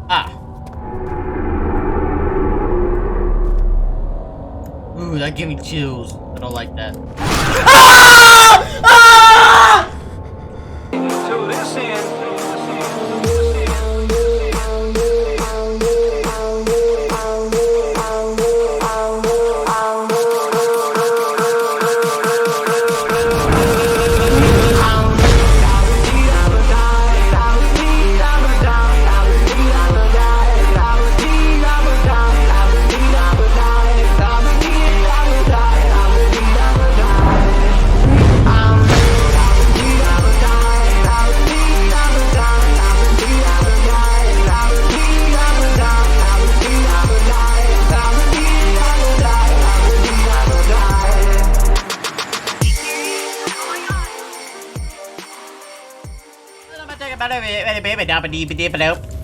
Ah. Ooh, that gave me chills. I don't like that. Ah! Ah! To this end.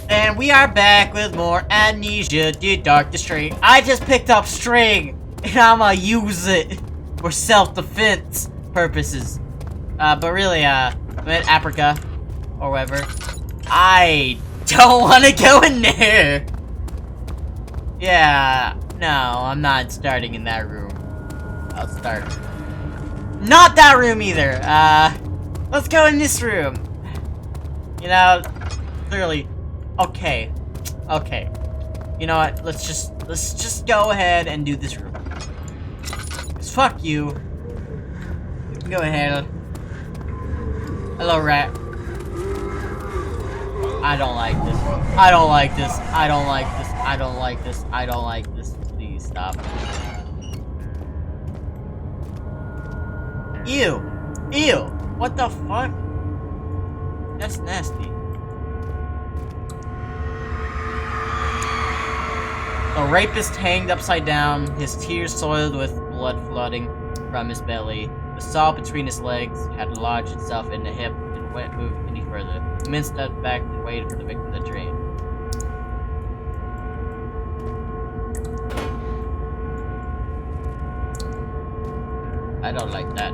And we are back with more Amnesia, the Dark String. I just picked up string, and I'ma use it for self-defense purposes. But really, Africa, or whatever. I don't want to go in there. Yeah, no, I'm not starting in that room. I'll start. Not that room either. Let's go in this room. You know, clearly. Okay. You know what? Let's just go ahead and do this room. 'Cause fuck you. You can go ahead. Hello, rat. I don't like this. I don't like this. I don't like this. I don't like this. I don't like this. Please stop. Ew. Ew. What the fuck? That's nasty. A rapist hanged upside down, his tears soiled with blood flooding from his belly. The saw between his legs had lodged itself in the hip and wouldn't move any further. The men stepped back and waited for the victim to drain. I don't like that.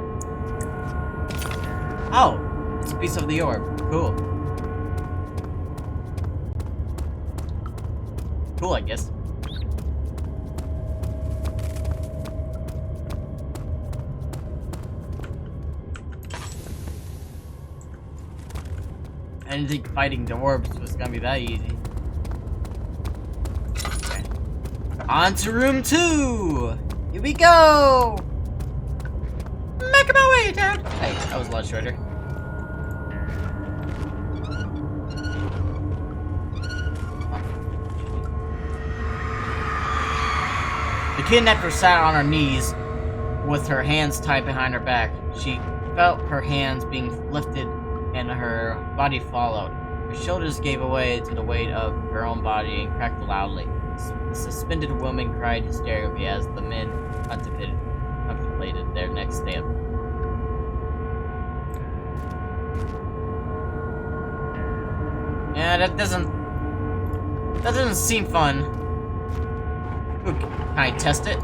Oh! It's a piece of the orb. Cool. Cool, I guess. I didn't think fighting the orbs was gonna be that easy. Okay. On to room 2! Here we go! Making my way down! Hey, that was a lot shorter. The kidnapper sat on her knees with her hands tied behind her back. She felt her hands being lifted and her body followed. Her shoulders gave way to the weight of her own body and cracked loudly. The suspended woman cried hysterically as the men contemplated their next step. Yeah, that doesn't seem fun. Ooh, can I test it?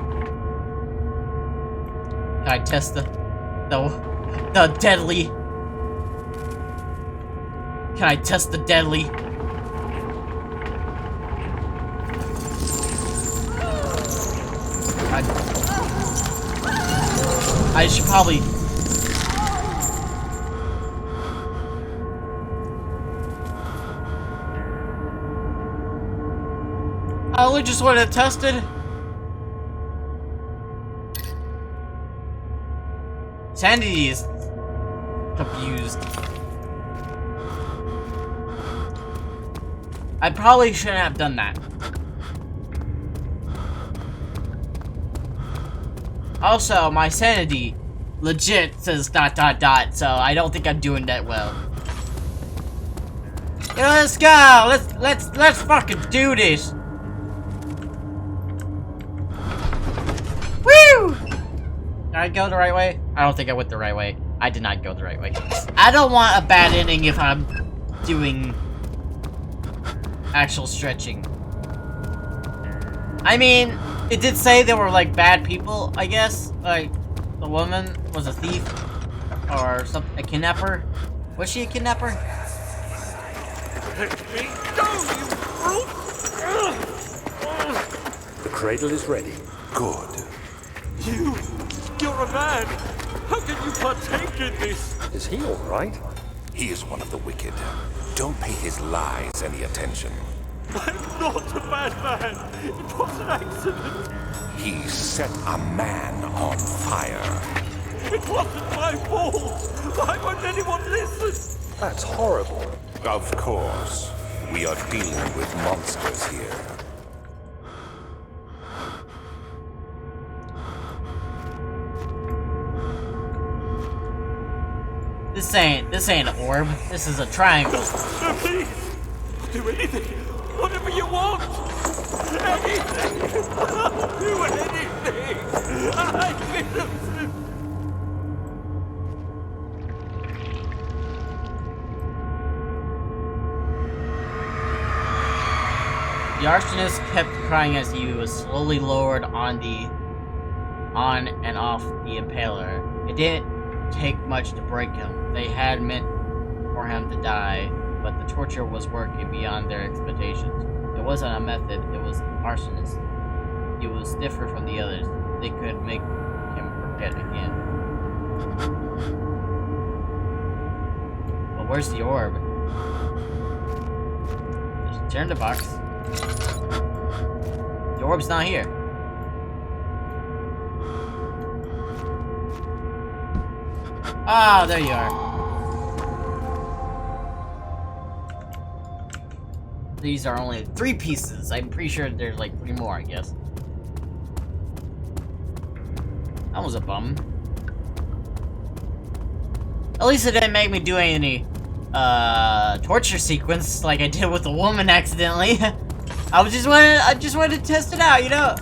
Can I test the deadly? Can I test the deadly? I should probably. I only just wanted to test it. Sandy is confused. I probably shouldn't have done that. Also, my sanity legit says ... so I don't think I'm doing that well. Yeah, let's go! Let's fucking do this! Woo! Did I go the right way? I don't think I went the right way. I did not go the right way. I don't want a bad ending if I'm doing actual stretching. I mean, it did say there were like bad people, I guess. Like, the woman was a thief or something, a kidnapper. Was she a kidnapper? Let me go, you brute! cradle is ready. Good. You're a man. How can you partake in this? Is he all right? He is one of the wicked. Don't pay his lies any attention. I'm not a bad man. It was an accident. He set a man on fire. It wasn't my fault. Why won't anyone listen? That's horrible. Of course. We are dealing with monsters here. This ain't an orb. This is a triangle. No, please. I'll do anything. Whatever you want. Anything. I'll do anything. I'm innocent. The arsonist kept crying as he was slowly lowered on and off the impaler. It didn't take much to break him. They had meant for him to die, but the torture was working beyond their expectations. It wasn't a method, it was arsonist. He was different from the others. They could make him forget again. But where's the orb? Just turn the box. The orb's not here. Ah, there you are. These are only 3 pieces. I'm pretty sure there's like 3 more, I guess. That was a bum. At least it didn't make me do any torture sequence like I did with the woman accidentally. I just wanted to test it out, you know.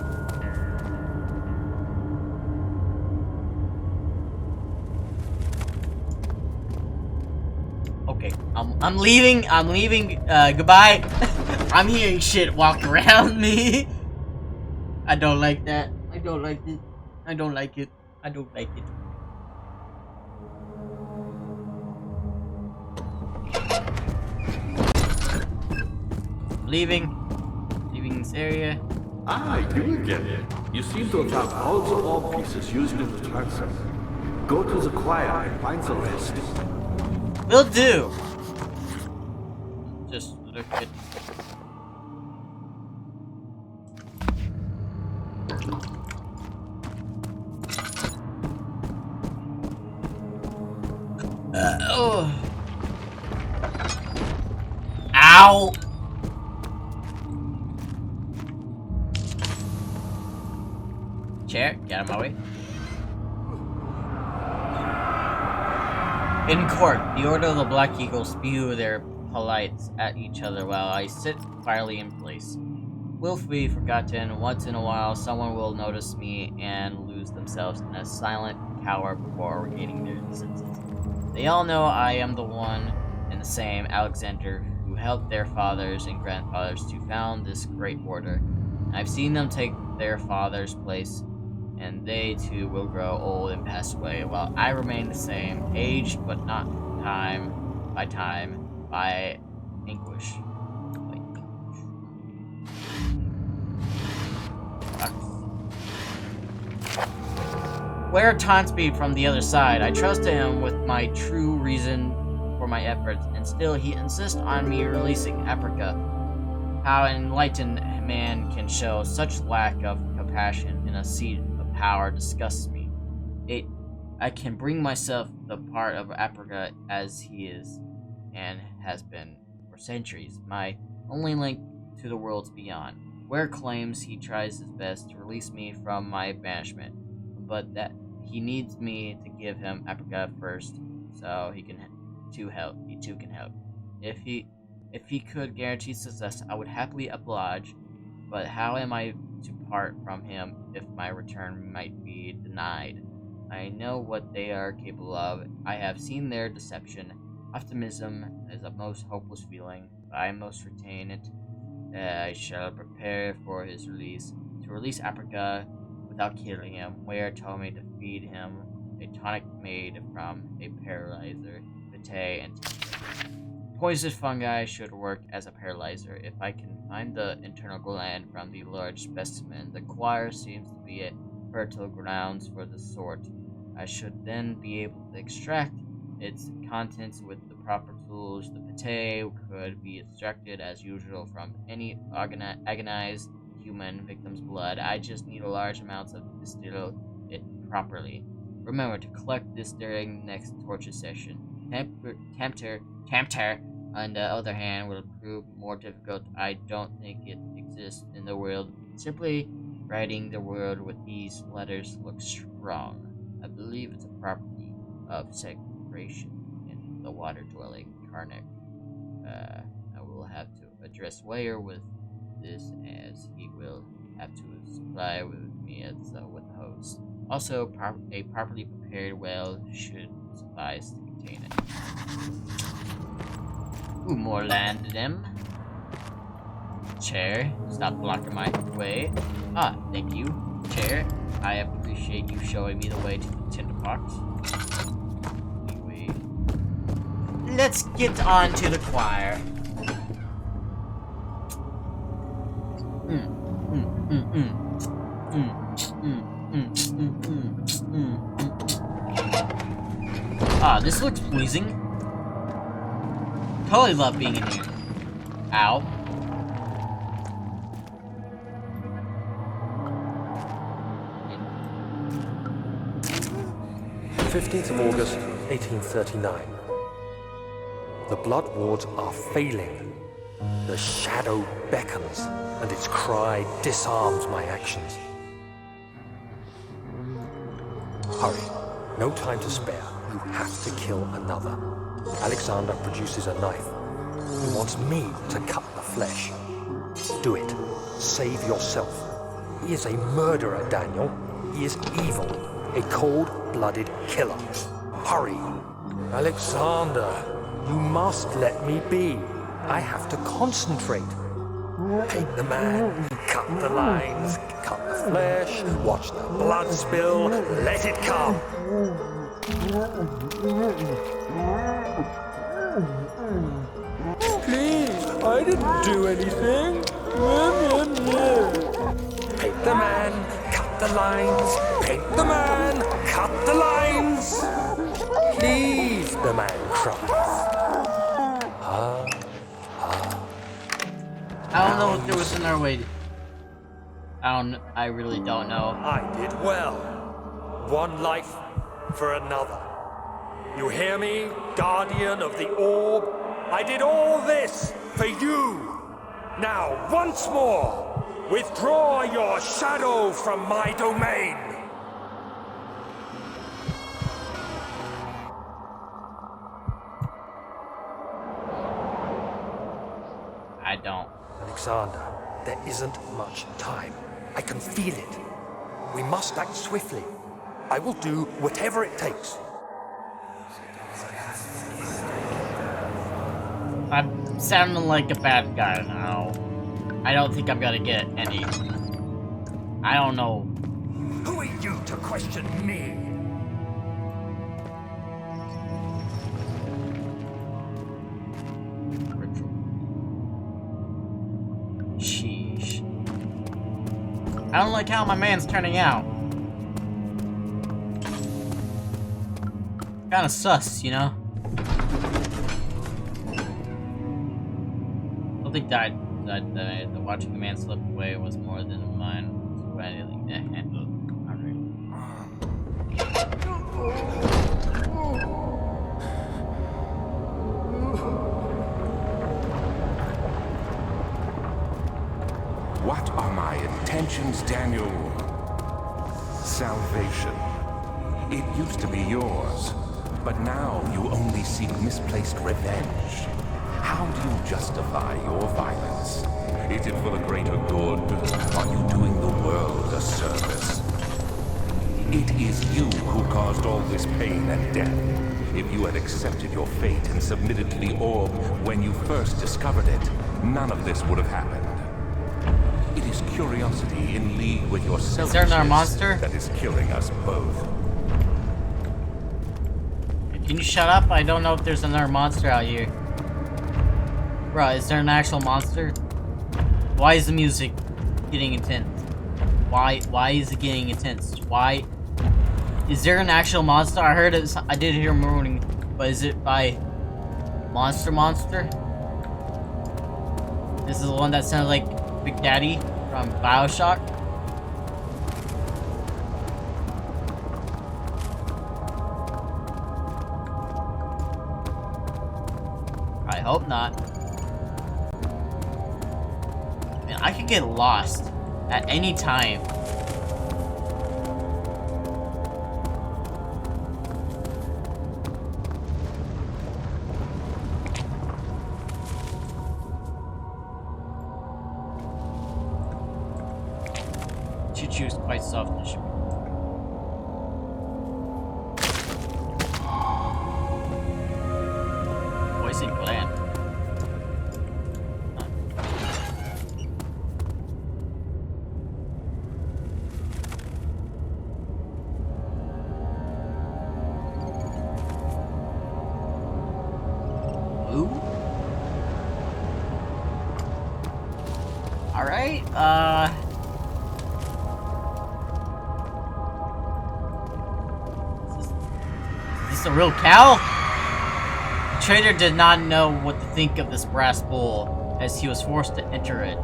Okay, I'm leaving. Goodbye. I'm hearing shit walk around me. I don't like that. I don't like it. I don't like it. I don't like it. Leaving this area. Ah, you again. You seem to have found all the orb pieces used in the transfer. Go to the choir and find the rest. Will do. Just look at. Oh. Ow. Chair, get out of my way. In court, the Order of the Black Eagle spew their polites at each other while I sit quietly in place. Willfully forgotten, once in a while someone will notice me and lose themselves in a silent cower before regaining their senses. They all know I am the one and the same Alexander who helped their fathers and grandfathers to found this great order. I've seen them take their father's place, and they too will grow old and pass away, while I remain the same, aged but not time by anguish. Where taunts me from the other side, I trust him with my true reason for my efforts, and still he insists on me releasing Africa. How an enlightened man can show such lack of compassion in a seat of power disgusts me. I can bring myself the part of Africa as he is, and has been for centuries, my only link to the worlds beyond. Where claims he tries his best to release me from my banishment, but that he needs me to give him Africa first, so he too can help. If he could guarantee success, I would happily oblige, but how am I to part from him if my return might be denied? I know what they are capable of. I have seen their deception. Optimism is a most hopeless feeling, but I must retain it. I shall prepare for his release. To release Africa without killing him, Ware told me to feed him a tonic made from a paralyzer, vitae, and tincture. poisonous fungi should work as a paralyzer. If I can find the internal gland from the large specimen, the choir seems to be a fertile grounds for the sort. I should then be able to extract its contents with the proper tools. The pate could be extracted as usual from any agonized human victim's blood. I just need a large amounts of distill it properly. Remember to collect this during next torture session. Tempter, on the other hand, will prove more difficult. I don't think it exists in the world. Simply writing the word with these letters looks wrong. I believe it's a property of separation in the water-dwelling Karnak. I will have to address Weyer with this, as he will have to supply with me as with the host. Also, a properly prepared well should suffice to contain it. Ooh, more land to them. Chair, stop blocking my way. Ah, thank you, chair. I appreciate you showing me the way to the tinderbox. Anyway, let's get on to the choir. Ah, this looks pleasing. Totally love being in here. Ow. The 15th of August, 1839. The blood wards are failing. The shadow beckons, and its cry disarms my actions. Hurry. No time to spare. You have to kill another. Alexander produces a knife. He wants me to cut the flesh. Do it. Save yourself. He is a murderer, Daniel. He is evil. A cold-blooded killer. Hurry. Alexander, you must let me be. I have to concentrate. Take the man, cut the lines, cut the flesh, watch the blood spill, let it come. Please, I didn't do anything. Paint the man, cut the lines, paint the man, cut the lines. Please, the man cries. I don't know if there was another way. I really don't know. I did well. One life for another. You hear me, guardian of the orb? I did all this for you. Now, once more, withdraw your shadow from my domain. I don't. Alexander, there isn't much time. I can feel it. We must act swiftly. I will do whatever it takes. I'm sounding like a bad guy now. I don't think I'm gonna get any. I don't know. Who are you to question me? Sheesh. I don't like how my man's turning out. Kinda sus, you know? I don't think that watching the man slip away was more than mine was anything to handle. What are my intentions, Daniel? Salvation. It used to be yours, but now you only seek misplaced revenge. How do you justify your violence? Is it for the greater good? Are you doing the world a service? It is you who caused all this pain and death. If you had accepted your fate and submitted to the orb when you first discovered it, none of this would have happened. It is curiosity in league with your selfishness Is there another monster? that is killing us both. Can you shut up? I don't know if there's another monster out here. Bruh, is there an actual monster? Why is the music getting intense? Why is it getting intense? Why? Is there an actual monster? I heard it. I did hear moaning, but is it by Monster? This is the one that sounds like Big Daddy from BioShock. I hope not. Man, I could get lost at any time. Choo-choo is quite soft and shimmy. Voicing gland. Ooh. Alright, Is this a real cow? The trader did not know what to think of this brass bull, as he was forced to enter it.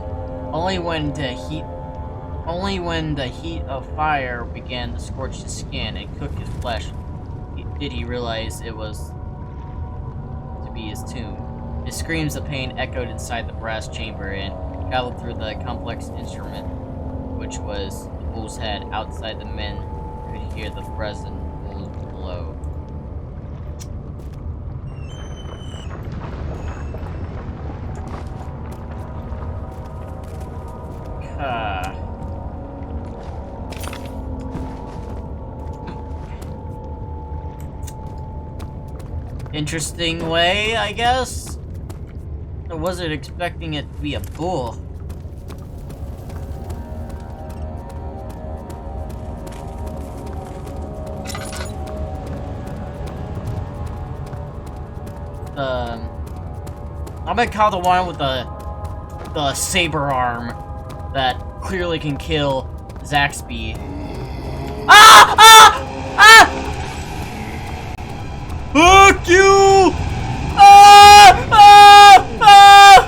Only when the heat of fire began to scorch his skin and cook his flesh did he realize it was to be his tomb. His screams of pain echoed inside the brass chamber and traveled through the complex instrument, which was the bull's head. Outside, the men could hear the brazen bull below. Interesting way, I guess? I wasn't expecting it to be a bull. I'm gonna call the one with the saber arm that clearly can kill Zaxby. Ah! Ah! Ah! Fuck you! Ah! Ah! Ah!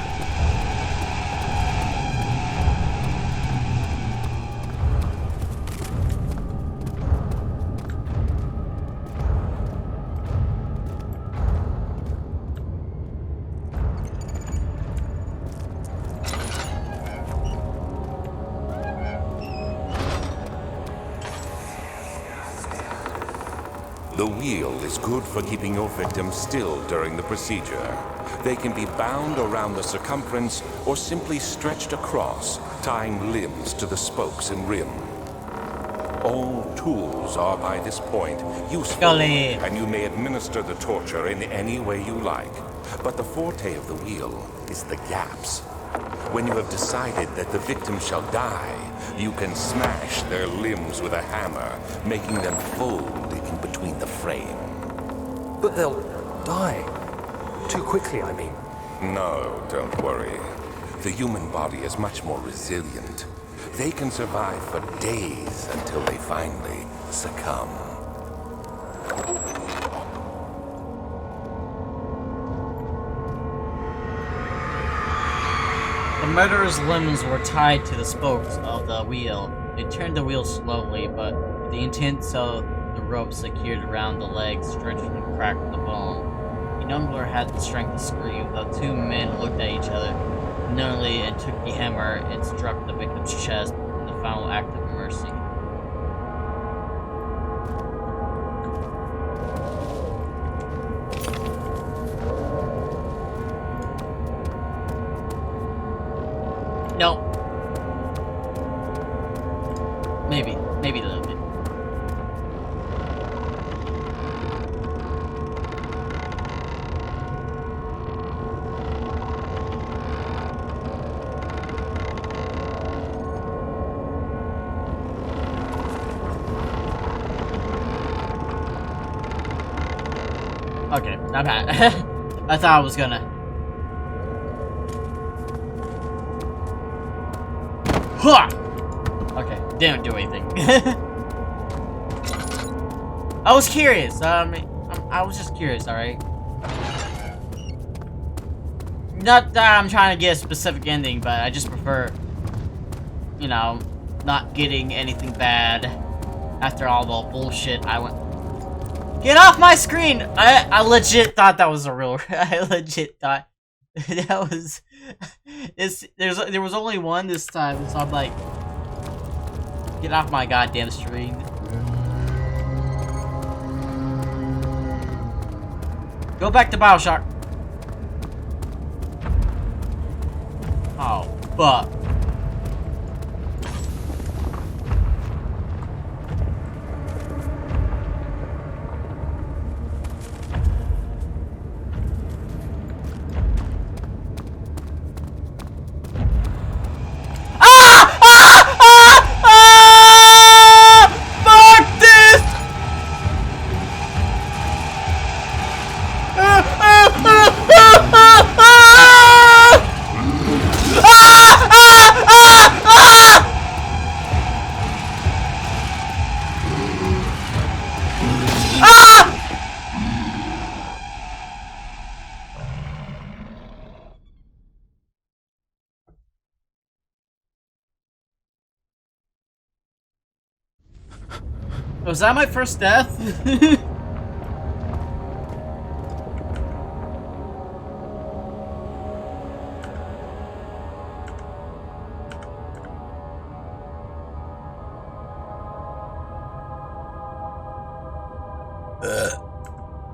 The wheel is good for keeping your victims still during the procedure. They can be bound around the circumference or simply stretched across, tying limbs to the spokes and rim. All tools are by this point useful, and you may administer the torture in any way you like. But the forte of the wheel is the gaps. When you have decided that the victim shall die, you can smash their limbs with a hammer, making them fold in between the frame. But they'll die. Too quickly, I mean. No, don't worry. The human body is much more resilient. They can survive for days until they finally succumb. The murderer's limbs were tied to the spokes of the wheel. They turned the wheel slowly, but with the intent so the rope secured around the legs stretched and cracked the bone. The numbler had the strength to scream. The two men looked at each other numbly and took the hammer and struck the victim's chest in the final act of mercy. No. Maybe a little bit. Okay, not bad. I thought I was gonna. Huh! Okay, didn't do anything. I was curious. I was just curious. All right. Not that I'm trying to get a specific ending, but I just prefer, you know, not getting anything bad after all the bullshit I went. Get off my screen! I legit thought that was a real. I legit thought that was. There was only one this time, so I'm like, get off my goddamn screen. Go back to BioShock. Oh, fuck. Was that my first death?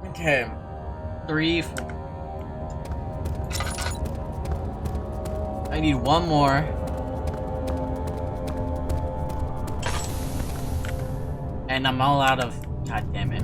Okay. 3, 4. I need one more. And I'm all out of... God damn it.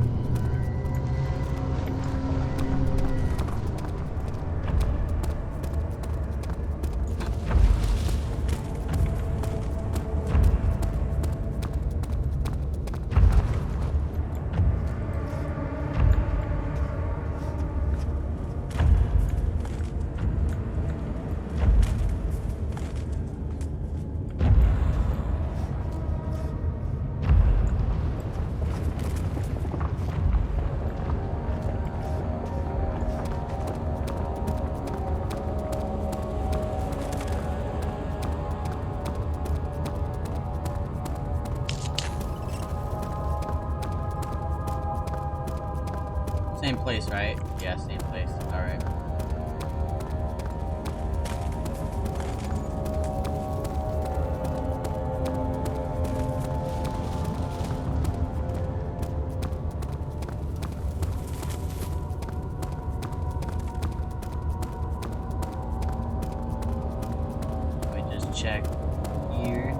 Same place, right? Yeah, same place. Alright. Let me just check here.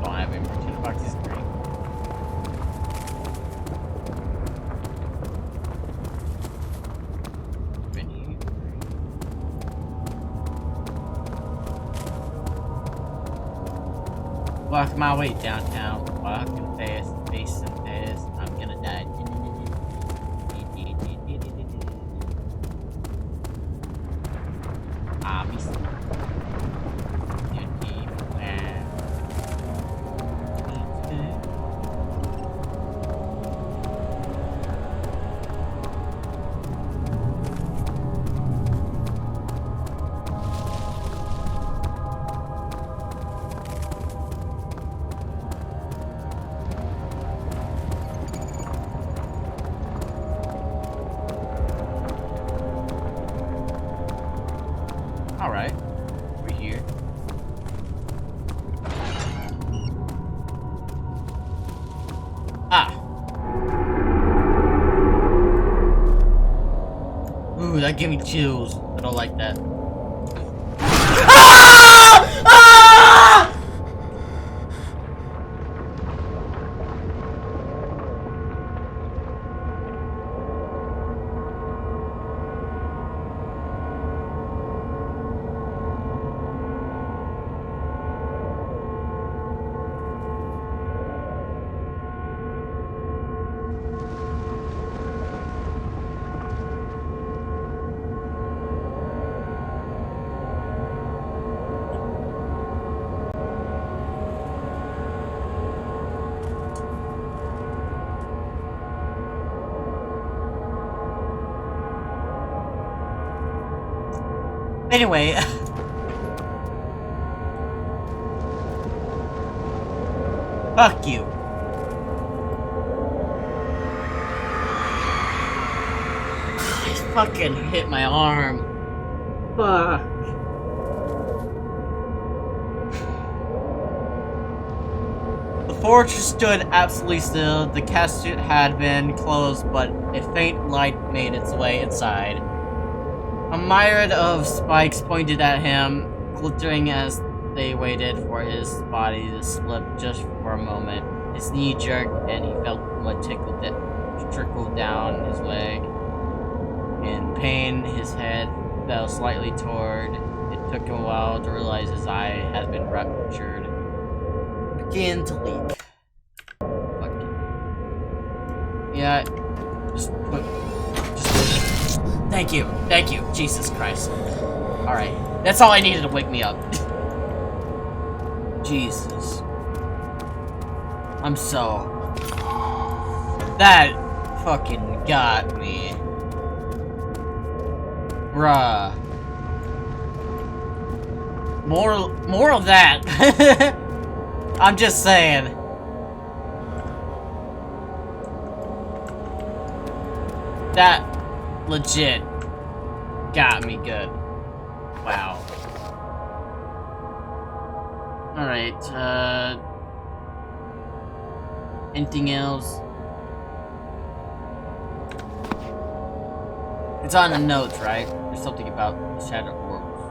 Don't have any more boxes. Great. Walk my way downtown, walking fast, facing fast, I'm gonna die. Obviously. Alright, we're here. Ah! Ooh, that gave me chills. I don't like that. Ah! Ah! Anyway. Fuck you. I fucking hit my arm. Fuck. The fortress stood absolutely still. The casket had been closed, but a faint light made its way inside. A myriad of spikes pointed at him, glittering as they waited for his body to slip just for a moment. His knee jerked, and he felt blood trickle down his leg. In pain, his head fell slightly toward. It took him a while to realize his eye had been ruptured. Begin to leak. Fuck it. Yeah, just put. Thank you, Jesus Christ. Alright, that's all I needed to wake me up. Jesus. I'm so... That fucking got me. Bruh. More of that. I'm just saying. That legit got me good. Wow. Alright, anything else? It's on the notes, right? There's something about the shattered orbs.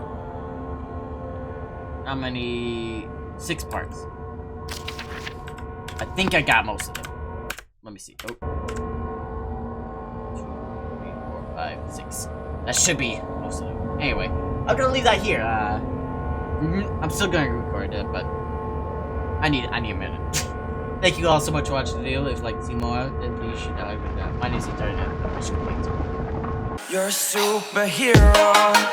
How many? 6 parts. I think I got most of them. Let me see. Oh. 2, 3, 4, 5, 6. That should be most of them. Anyway, I'm gonna leave that here. I'm still gonna record it, but I need a minute. Thank you all so much for watching the video. If you'd like to see more, then please shoot that like button. My name is EasyTargetNIN. You're a superhero.